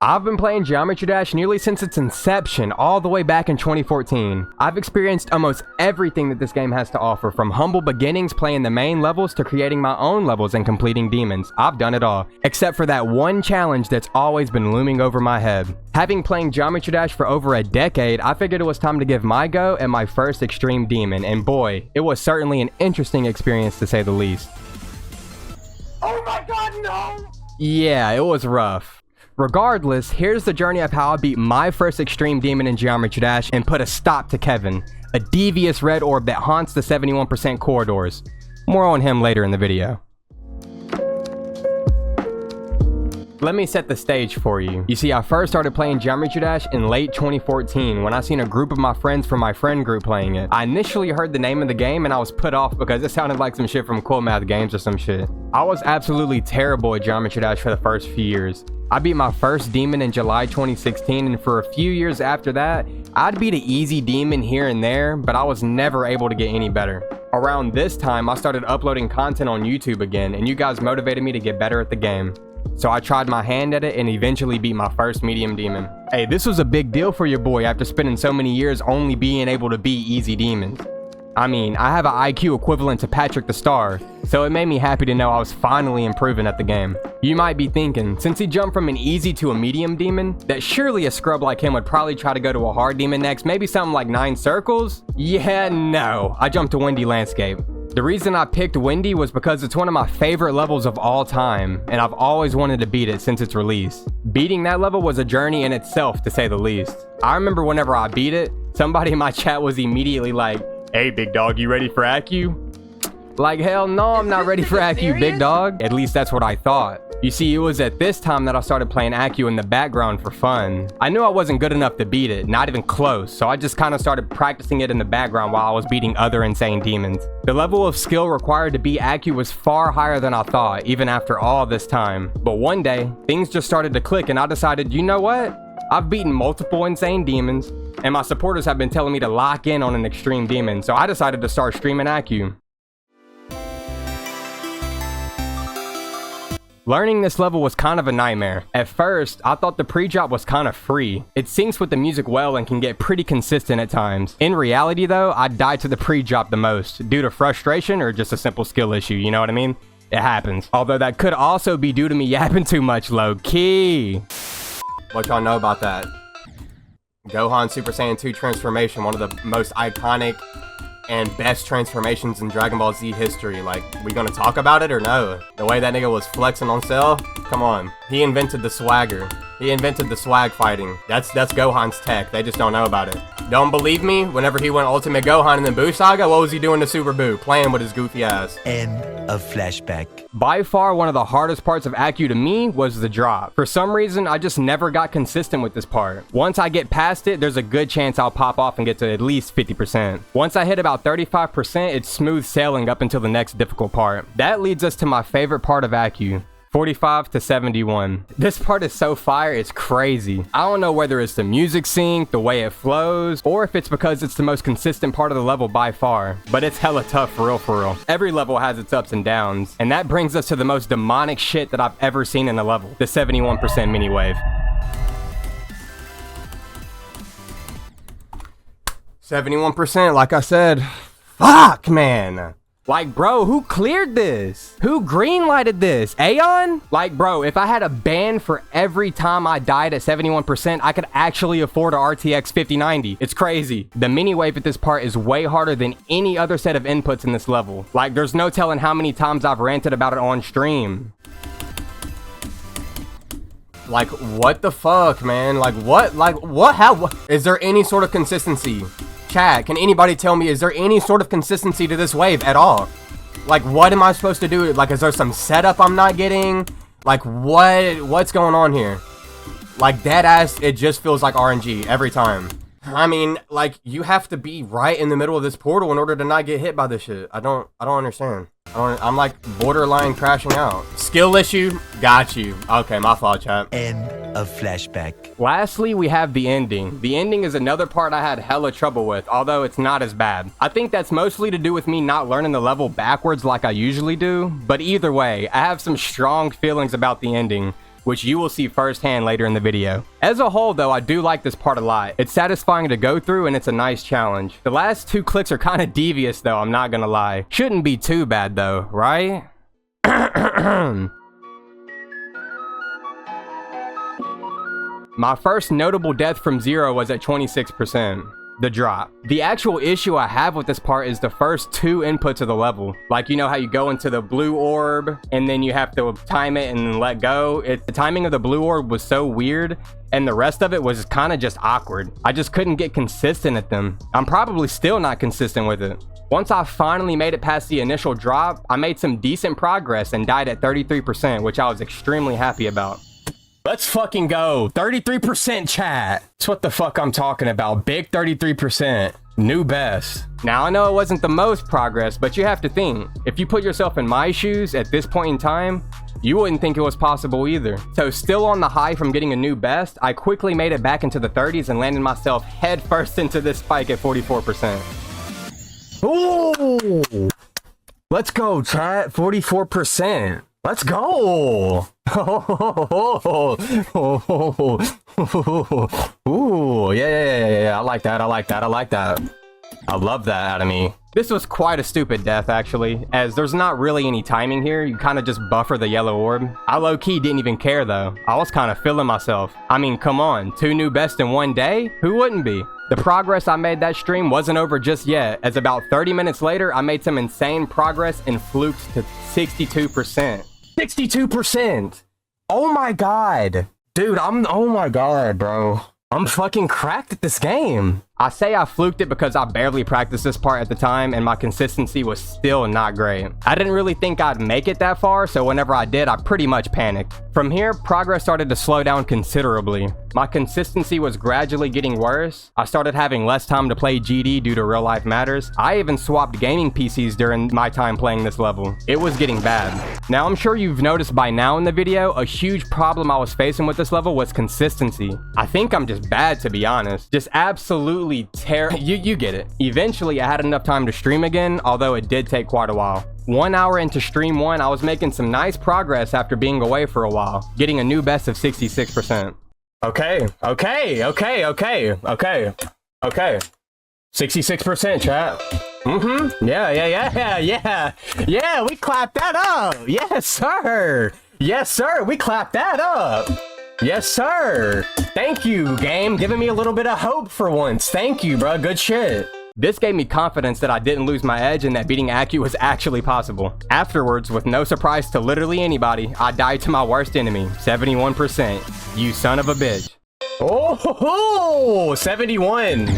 I've been playing Geometry Dash nearly since its inception, all the way back in 2014. I've experienced almost everything that this game has to offer, from humble beginnings playing the main levels to creating my own levels and completing demons. I've done it all, except for that one challenge that's always been looming over my head. Having played Geometry Dash for over a decade, I figured it was time to give my go at my first extreme demon, and boy, it was certainly an interesting experience to say the least. Oh my god, no! Yeah, it was rough. Regardless, here's the journey of how I beat my first extreme demon in Geometry Dash and put a stop to Kevin, a devious red orb that haunts the 71% corridors. More on him later in the video. Let me set the stage for you. You see, I first started playing Geometry Dash in late 2014 when I seen a group of my friends from my friend group playing it. I initially heard the name of the game and I was put off because it sounded like some shit from Cool Math Games or some shit. I was absolutely terrible at Geometry Dash for the first few years. I beat my first demon in July 2016, and for a few years after that, I'd beat an easy demon here and there, but I was never able to get any better. Around this time, I started uploading content on YouTube again, and you guys motivated me to get better at the game. So I tried my hand at it and eventually beat my first medium demon. Hey, this was a big deal for your boy after spending so many years only being able to beat easy demons. I mean, I have an IQ equivalent to Patrick the Star, so it made me happy to know I was finally improving at the game. You might be thinking, since he jumped from an easy to a medium demon, that surely a scrub like him would probably try to go to a hard demon next, maybe something like 9 circles? Yeah, no, I jumped to Windy Landscape. The reason I picked Windy was because it's one of my favorite levels of all time, and I've always wanted to beat it since its release. Beating that level was a journey in itself, to say the least. I remember whenever I beat it, somebody in my chat was immediately like, "Hey big dog, you ready for Acu?" Like, hell no, I'm not ready for Acu, big dog. At least that's what I thought. You see, it was at this time that I started playing Acu in the background for fun. I knew I wasn't good enough to beat it, not even close, so I just kind of started practicing it in the background while I was beating other insane demons. The level of skill required to beat Acu was far higher than I thought, even after all this time. But one day, things just started to click and I decided, you know what? I've beaten multiple insane demons, and my supporters have been telling me to lock in on an extreme demon, so I decided to start streaming Acu. Learning this level was kind of a nightmare. At first, I thought the pre-drop was kind of free. It syncs with the music well and can get pretty consistent at times. In reality though, I died to the pre-drop the most, due to frustration or just a simple skill issue, you know what I mean? It happens. Although that could also be due to me yapping too much low-key. What y'all know about that? Gohan Super Saiyan 2 transformation, one of the most iconic and best transformations in Dragon Ball Z history. Like, we gonna talk about it or no? The way that nigga was flexing on Cell? Come on. He invented the swagger. He invented the swag fighting. That's Gohan's tech. They just don't know about it. Don't believe me? Whenever he went Ultimate Gohan in the Buu Saga, what was he doing to Super Buu? Playing with his goofy ass. End of flashback. By far, one of the hardest parts of Acu to me was the drop. For some reason, I just never got consistent with this part. Once I get past it, there's a good chance I'll pop off and get to at least 50%. Once I hit about 35%, it's smooth sailing up until the next difficult part. That leads us to my favorite part of Acu. 45 to 71. This part is so fire, it's crazy. I don't know whether it's the music sync, the way it flows, or if it's because it's the most consistent part of the level by far. But it's hella tough for real. Every level has its ups and downs. And that brings us to the most demonic shit that I've ever seen in a level. The 71% mini wave. 71%, like I said. Fuck, man. Like, bro, who cleared this? Who greenlighted this? Aeon? Like, bro, if I had a ban for every time I died at 71%, I could actually afford a RTX 5090. It's crazy. The mini wave at this part is way harder than any other set of inputs in this level. Like, there's no telling how many times I've ranted about it on stream. Like, what the fuck, man? Like, what? How? Is there any sort of consistency? Chat, can anybody tell me, is there any sort of consistency to this wave at all? Like, what am I supposed to do? Like, is there some setup I'm not getting? Like, what's going on here? Like, dead ass, it just feels like RNG every time. I mean, like, you have to be right in the middle of this portal in order to not get hit by this shit. I don't understand. I'm like borderline crashing out. Skill issue? Got you. Okay, my fault, chat. End of flashback. Lastly, we have the ending. The ending is another part I had hella trouble with, although it's not as bad. I think that's mostly to do with me not learning the level backwards like I usually do, but either way, I have some strong feelings about the ending. which you will see firsthand later in the video. As a whole though, I do like this part a lot. It's satisfying to go through and it's a nice challenge. The last 2 clicks are kind of devious though, I'm not gonna lie. Shouldn't be too bad though, right? My first notable death from 0 was at 26%. The drop. The actual issue I have with this part is the first 2 inputs of the level. Like, you know how you go into the blue orb and then you have to time it and then let go? The timing of the blue orb was so weird and the rest of it was kind of just awkward. I just couldn't get consistent at them. I'm probably still not consistent with it. Once I finally made it past the initial drop, I made some decent progress and died at 33%, which I was extremely happy about. Let's fucking go. 33% chat. That's what the fuck I'm talking about. Big 33%. New best. Now I know it wasn't the most progress, but you have to think. If you put yourself in my shoes at this point in time, you wouldn't think it was possible either. So still on the high from getting a new best, I quickly made it back into the 30s and landed myself head first into this spike at 44%. Ooh! Let's go, chat. 44%. Let's go! Ooh, yeah. I like that. I love that out of me. This was quite a stupid death, actually, as there's not really any timing here. You kind of just buffer the yellow orb. I low-key didn't even care, though. I was kind of feeling myself. I mean, come on, 2 new bests in 1 day? Who wouldn't be? The progress I made that stream wasn't over just yet, as about 30 minutes later, I made some insane progress and fluked to 62%. 62%! Oh my god! Dude, oh my god, bro. I'm fucking cracked at this game. I say I fluked it because I barely practiced this part at the time and my consistency was still not great. I didn't really think I'd make it that far, so whenever I did, I pretty much panicked. From here, progress started to slow down considerably. My consistency was gradually getting worse. I started having less time to play GD due to real life matters. I even swapped gaming PCs during my time playing this level. It was getting bad. Now, I'm sure you've noticed by now in the video, a huge problem I was facing with this level was consistency. I think I'm just bad, to be honest. Just absolutely terrible. You get it. Eventually, I had enough time to stream again, although it did take quite a while. 1 hour into stream 1, I was making some nice progress after being away for a while, getting a new best of 66%. Okay. 66%, chat. Yeah, we clapped that up. Yes, sir, we clapped that up. Yes, sir. Thank you, game. Giving me a little bit of hope for once. Thank you, bro. Good shit. This gave me confidence that I didn't lose my edge and that beating Acu was actually possible. Afterwards, with no surprise to literally anybody, I died to my worst enemy, 71%. You son of a bitch. Oh, 71.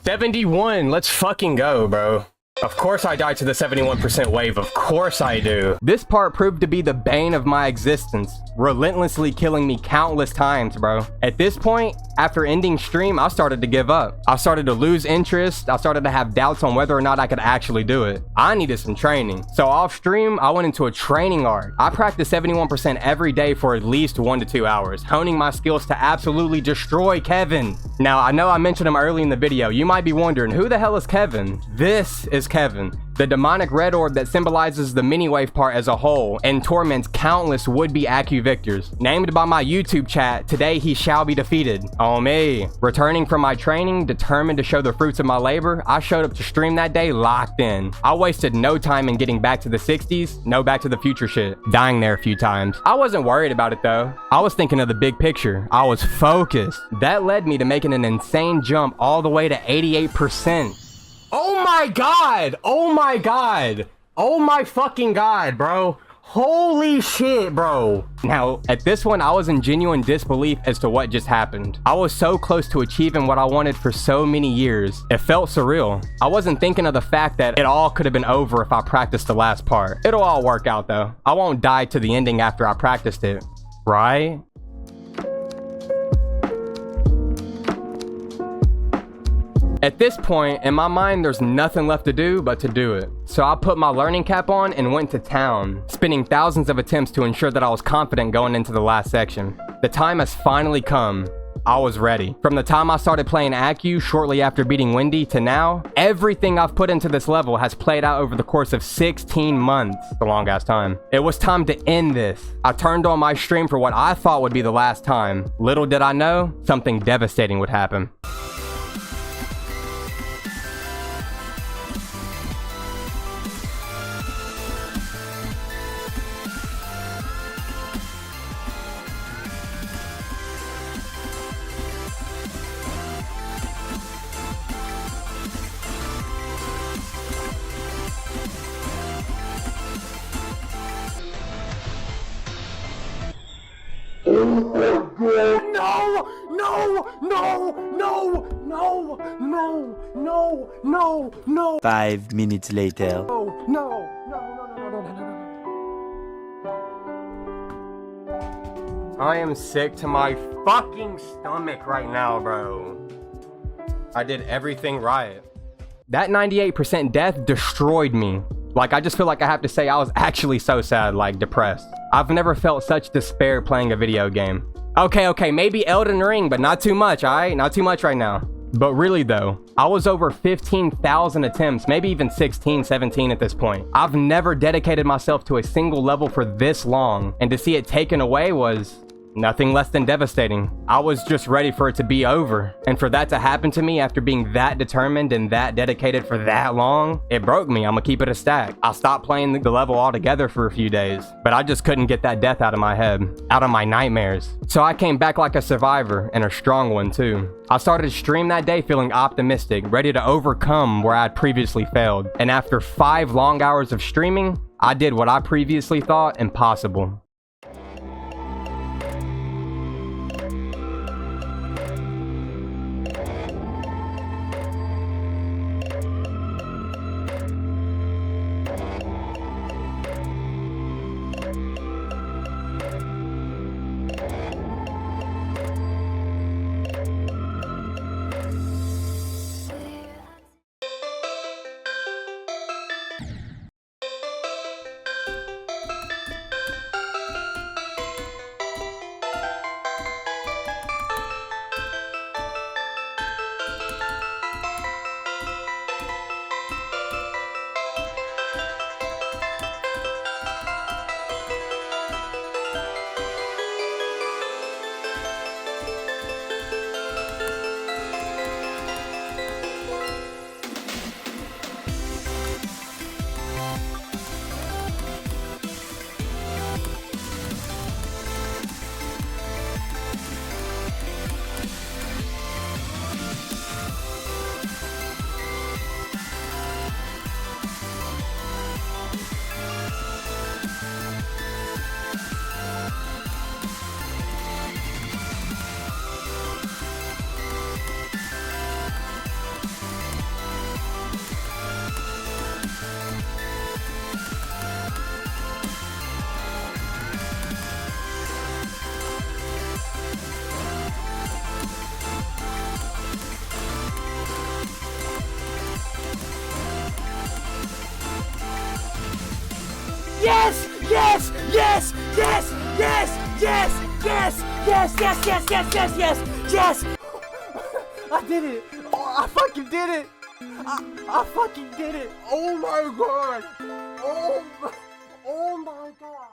71. Let's fucking go, bro. Of course I died to the 71% wave, of course I do. This part proved to be the bane of my existence, relentlessly killing me countless times, bro. At this point, after ending stream, I started to give up. I started to lose interest. I started to have doubts on whether or not I could actually do it. I needed some training. So off stream, I went into a training arc. I practiced 71% every day for at least 1 to 2 hours, honing my skills to absolutely destroy Kevin. Now, I know I mentioned him early in the video. You might be wondering, who the hell is Kevin? This is Kevin, the demonic red orb that symbolizes the mini-wave part as a whole and torments countless would-be Acu victors. Named by my YouTube chat, today he shall be defeated. Oh me. Returning from my training, determined to show the fruits of my labor, I showed up to stream that day locked in. I wasted no time in getting back to the 60s, no Back to the Future shit. Dying there a few times. I wasn't worried about it though. I was thinking of the big picture. I was focused. That led me to making an insane jump all the way to 88%. Oh my god! Oh my god! Oh my fucking god, bro. Holy shit, bro. Now, at this one, I was in genuine disbelief as to what just happened. I was so close to achieving what I wanted for so many years. It felt surreal. I wasn't thinking of the fact that it all could have been over if I practiced the last part. It'll all work out though. I won't die to the ending after I practiced it. Right? At this point, in my mind, there's nothing left to do but to do it. So I put my learning cap on and went to town, spinning thousands of attempts to ensure that I was confident going into the last section. The time has finally come. I was ready. From the time I started playing Acu shortly after beating Wendy to now, everything I've put into this level has played out over the course of 16 months. It's a long ass time. It was time to end this. I turned on my stream for what I thought would be the last time. Little did I know, something devastating would happen. No. 5 minutes later. No. I am sick to my fucking stomach right now, bro. I did everything right. That 98% death destroyed me. Like, I just feel like I have to say I was actually so sad, like depressed. I've never felt such despair playing a video game. Okay, maybe Elden Ring, but not too much, alright? Not too much right now. But really though, I was over 15,000 attempts, maybe even 16, 17 at this point. I've never dedicated myself to a single level for this long, and to see it taken away was nothing less than devastating. I was just ready for it to be over. And for that to happen to me after being that determined and that dedicated for that long, it broke me. I'm gonna keep it a stack. I stopped playing the level altogether for a few days, but I just couldn't get that death out of my head, out of my nightmares. So I came back like a survivor, and a strong one too. I started to stream that day feeling optimistic, ready to overcome where I'd previously failed. And after 5 long hours of streaming, I did what I previously thought impossible. Yes! Yes! Yes! Yes! Yes! Yes! Yes! Yes! Yes! Yes! Yes! Yes! Yes! Yes! I did it! Oh, I fucking did it! I fucking did it! Oh my god! Oh my god!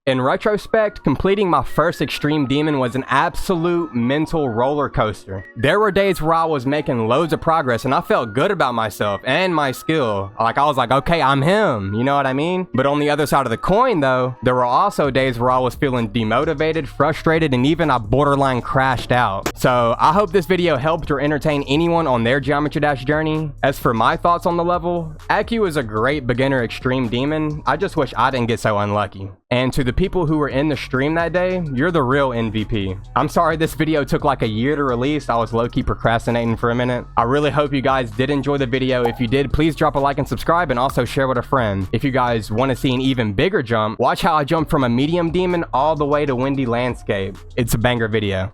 In retrospect, completing my first Extreme Demon was an absolute mental roller coaster. There were days where I was making loads of progress and I felt good about myself and my skill. Like, I was like, okay, I'm him, you know what I mean? But on the other side of the coin though, there were also days where I was feeling demotivated, frustrated, and even I borderline crashed out. So I hope this video helped or entertained anyone on their Geometry Dash journey. As for my thoughts on the level, Acu is a great beginner Extreme Demon. I just wish I didn't get so unlucky. And to the people who were in the stream that day, you're the real MVP. I'm sorry this video took like a year to release. I was low-key procrastinating for a minute. I really hope you guys did enjoy the video. If you did, please drop a like and subscribe, and also share with a friend. If you guys want to see an even bigger jump, watch how I jump from a medium demon all the way to Windy Landscape. It's a banger video.